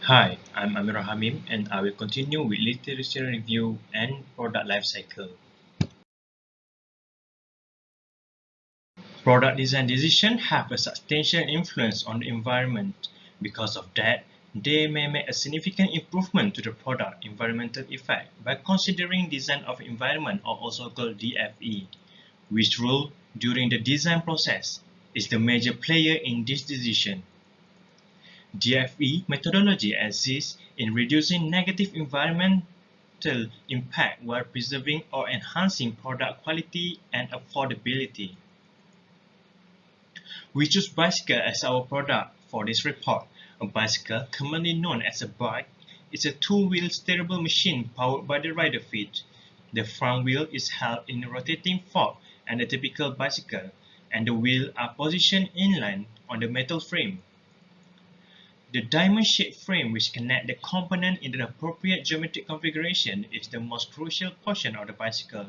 Hi, I'm Amir Hamim and I will continue with literature review and product life cycle. Product design decisions have a substantial influence on the environment. Because of that, they may make a significant improvement to the product environmental effect by considering design of environment, or also called DFE, which role during the design process is the major player in this decision. DFE methodology assists in reducing negative environmental impact while preserving or enhancing product quality and affordability. We choose bicycle as our product for this report. A bicycle, commonly known as a bike, is a two-wheel steerable machine powered by the rider feet. The front wheel is held in a rotating fork and a typical bicycle, and the wheels are positioned inline on the metal frame. The diamond-shaped frame which connects the components in the appropriate geometric configuration is the most crucial portion of the bicycle.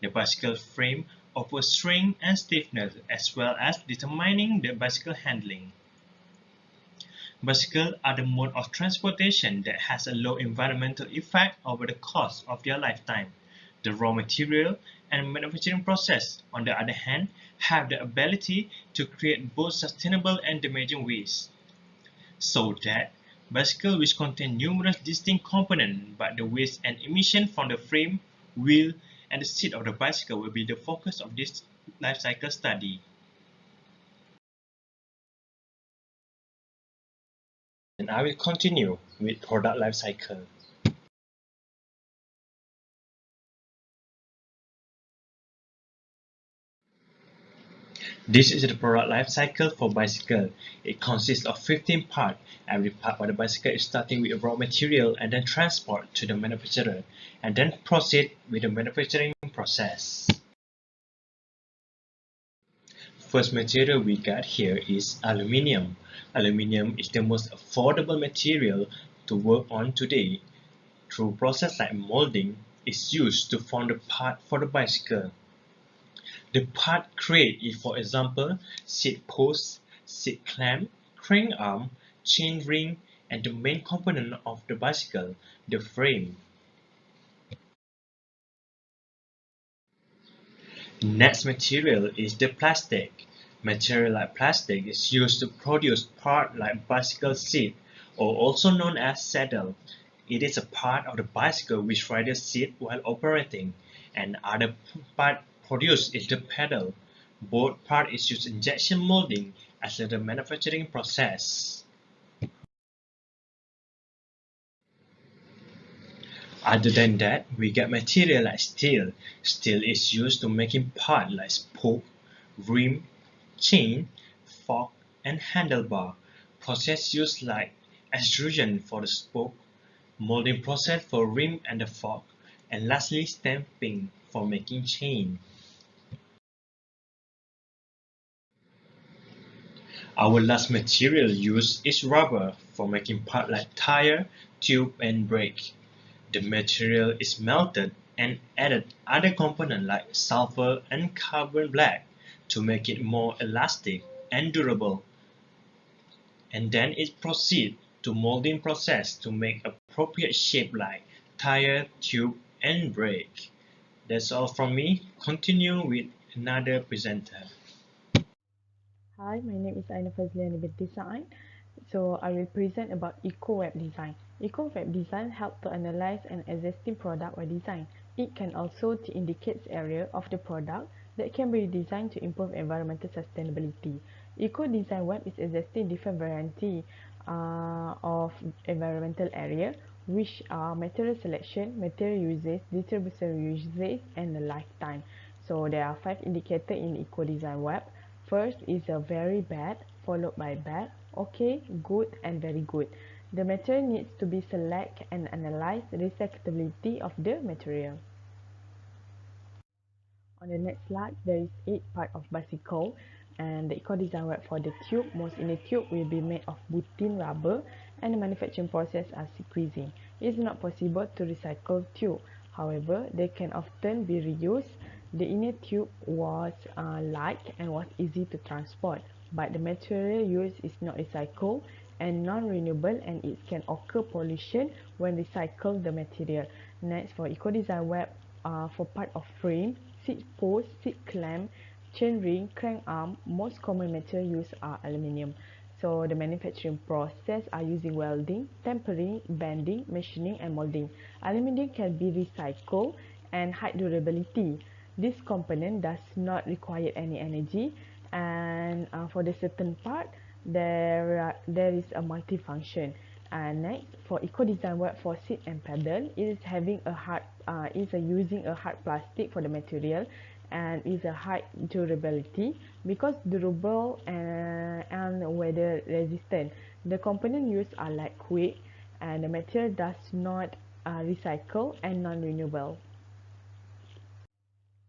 The bicycle frame offers strength and stiffness as well as determining the bicycle handling. Bicycles are the mode of transportation that has a low environmental effect over the course of their lifetime. The raw material and manufacturing process, on the other hand, have the ability to create both sustainable and damaging waste. So that bicycles which contain numerous distinct components, but the waste and emission from the frame, wheel, and the seat of the bicycle will be the focus of this life cycle study. And I will continue with product life cycle. This is the product life cycle for bicycle. It consists of 15 parts. Every part of the bicycle is starting with raw material and then transport to the manufacturer and then proceed with the manufacturing process. First material we got here is aluminium. Aluminium is the most affordable material to work on today. Through process like molding, is used to form the part for the bicycle. The part created is, for example, seat post, seat clamp, crank arm, chain ring, and the main component of the bicycle, the frame. Next material is the plastic. Material like plastic is used to produce parts like bicycle seat, or also known as saddle. It is a part of the bicycle which riders sit while operating, and other part produced is the pedal. Both part is used in injection molding as the manufacturing process. Other than that, we get material like steel. Steel is used to making parts like spoke, rim, chain, fork, and handlebar. Process used like extrusion for the spoke, molding process for rim and the fork, and lastly stamping for making chain. Our last material used is rubber for making parts like tire, tube, and brake. The material is melted and added other components like sulfur and carbon black to make it more elastic and durable. And then it proceeds to molding process to make appropriate shape like tire, tube, and brake. That's all from me. Continue with another presenter. Hi, my name is Aina Fazlian with Design. So I will present about Eco-Web Design. Eco-Web Design helps to analyze an existing product or design. It can also to indicate area of the product that can be designed to improve environmental sustainability. Eco-Design Web is existing different variety of environmental area, which are material selection, material usage, distribution usage, and the lifetime. So there are 5 indicators in Eco-Design Web. First is a very bad, followed by bad, okay, good, and very good. The material needs to be select and analyze the recyclability of the material. On the next slide, there is 8 part of bicycle, and the eco-design web for the tube. Most in the tube will be made of butene rubber, and the manufacturing process are squeezing. It is not possible to recycle tube. However, they can often be reused. The inner tube was light and was easy to transport, but the material used is not recycled and non-renewable, and it can occur pollution when recycle the material. Next, for eco-design web, for part of frame, seat post, seat clamp, chain ring, crank arm, most common material used are aluminium. So the manufacturing process are using welding, tempering, bending, machining and molding. Aluminium can be recycled and high durability. This component does not require any energy, and for the certain part there is a multifunction. And next, for eco design web for seat and pedal, it is having a hard is a using a hard plastic for the material, and is a high durability because durable and weather resistant. The component used are lightweight, and the material does not recycle and non-renewable.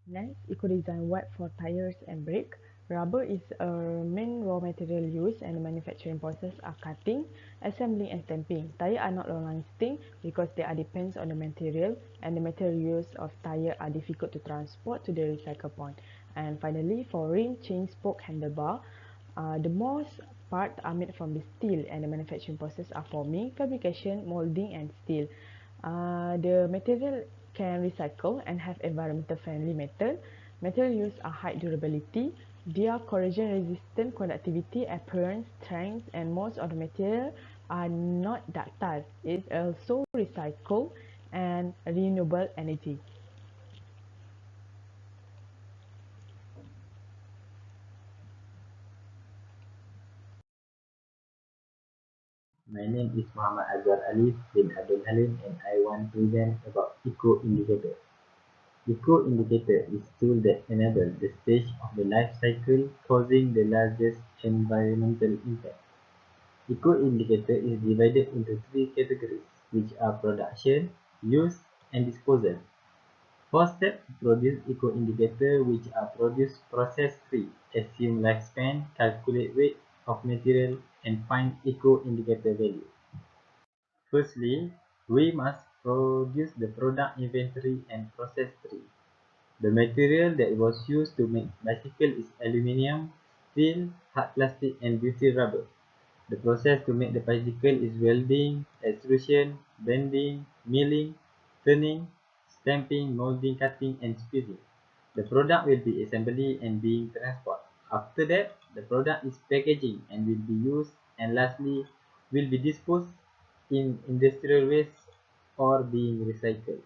Next, eco-design web for tires and brake. Rubber is a main raw material used, and the manufacturing process are cutting, assembling and stamping. Tires are not long-lasting because they are depends on the material, and the material used of tire are difficult to transport to the recycle point. And finally, for rim, chain, spoke, handlebar, the most part are made from the steel, and the manufacturing process are forming, fabrication, molding and steel. The material can recycle and have environmental friendly metal. Material used are high durability, they are corrosion resistant, conductivity, appearance, strength, and most of the material are not ductile. It is also recycled and renewable energy. My name is Muhammad Azhar Ali bin Abdul Halim, and I want to present about eco indicator. Eco indicator is tool that enable the stage of the life cycle causing the largest environmental impact. Eco indicator is divided into three categories, which are production, use, and disposal. 4 steps to produce eco indicator, which are produce process free, assume lifespan, calculate weight of material, and find eco indicator value. Firstly, we must produce the product inventory and process tree. The material that was used to make bicycle is aluminium, steel, hard plastic and butyl rubber. The process to make the bicycle is welding, extrusion, bending, milling, turning, stamping, molding, cutting and squeezing. The product will be assembly and being transport. After that, the product is packaging and will be used, and lastly will be disposed in industrial waste or being recycled.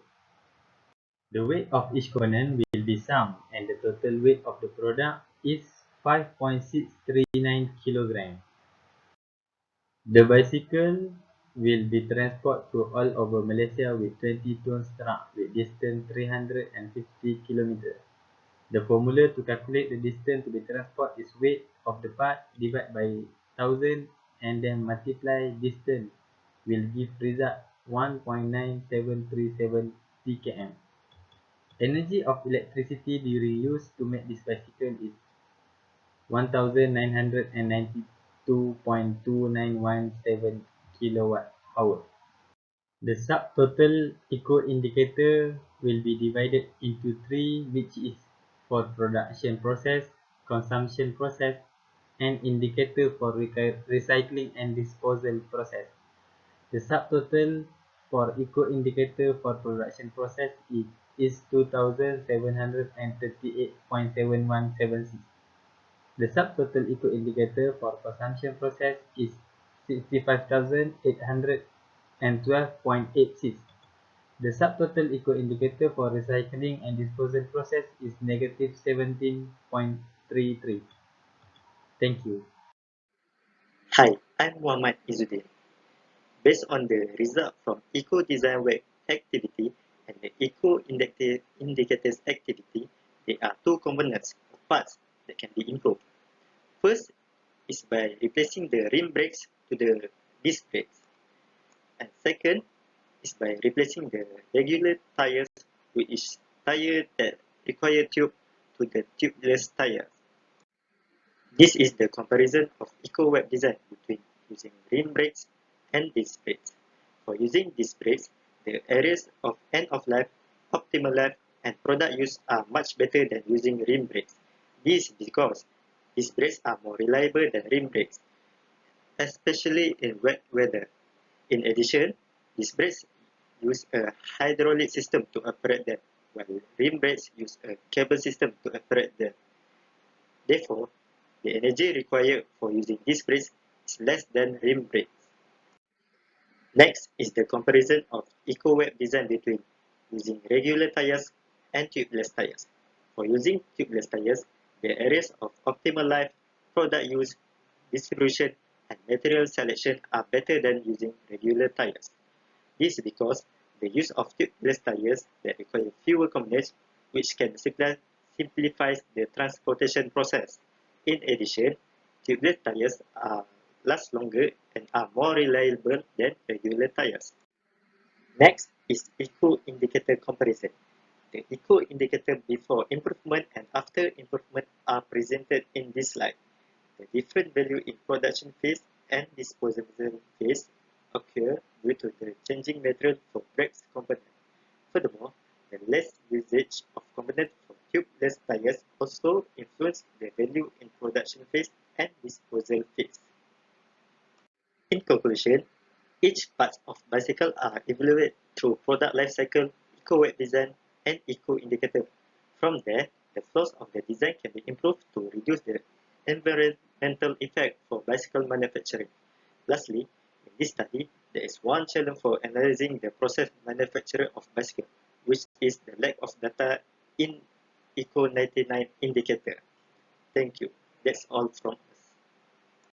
The weight of each component will be summed, and the total weight of the product is 5.639 kg. The bicycle will be transported to all over Malaysia with 20 tons truck with distance 350 km. The formula to calculate the distance to be transported is weight of the part divided by 1000 and then multiply distance will give result 1.9737 pkm. Energy of electricity during use to make this bicycle is 1992.2917 kilowatt hour. The subtotal eco indicator will be divided into three, which is for production process, consumption process, and indicator for recycling and disposal process. The subtotal for eco indicator for production process is 2738.7176. The subtotal eco indicator for consumption process is 65,812.86. The subtotal eco indicator for recycling and disposal process is negative 17.33. Thank you. Hi, I'm Muhammad Izzuddin. Based on the result from Eco Design Web activity and the Eco Indicators activity, there are two components or parts that can be improved. First is by replacing the rim brakes to the disc brakes. And second is by replacing the regular tires with each tire that require tube to the tubeless tires. This is the comparison of eco-web design between using rim brakes and disc brakes. For using disc brakes, the areas of end of life, optimal life, and product use are much better than using rim brakes. This is because disc brakes are more reliable than rim brakes. especially in wet weather. In addition, these brakes use a hydraulic system to operate them, while rim brakes use a cable system to operate them. Therefore, the energy required for using these brakes is less than rim brakes. Next is the comparison of eco-web design between using regular tires and tubeless tires. For using tubeless tires, the areas of optimal life, product use, distribution, and material selection are better than using regular tires. This is because the use of tubeless tires that require fewer components, which can simplify the transportation process. In addition, tubeless tires last longer and are more reliable than regular tires. Next is eco indicator comparison. The eco indicator before improvement and after improvement are presented in this slide. The different value in production phase and disposal phase occur due to the changing material for brakes component. Furthermore, the less usage of component for tubeless tires also influence the value in production phase and disposal phase. In conclusion, each part of bicycle are evaluated through product life cycle, eco-web design, and eco-indicator. From there, the flaws of the design can be improved to reduce the environmental effect for bicycle manufacturing. Lastly, in this study, there is one challenge for analyzing the process manufacture of bicycle, which is the lack of data in Eco 99 indicator. Thank you. That's all from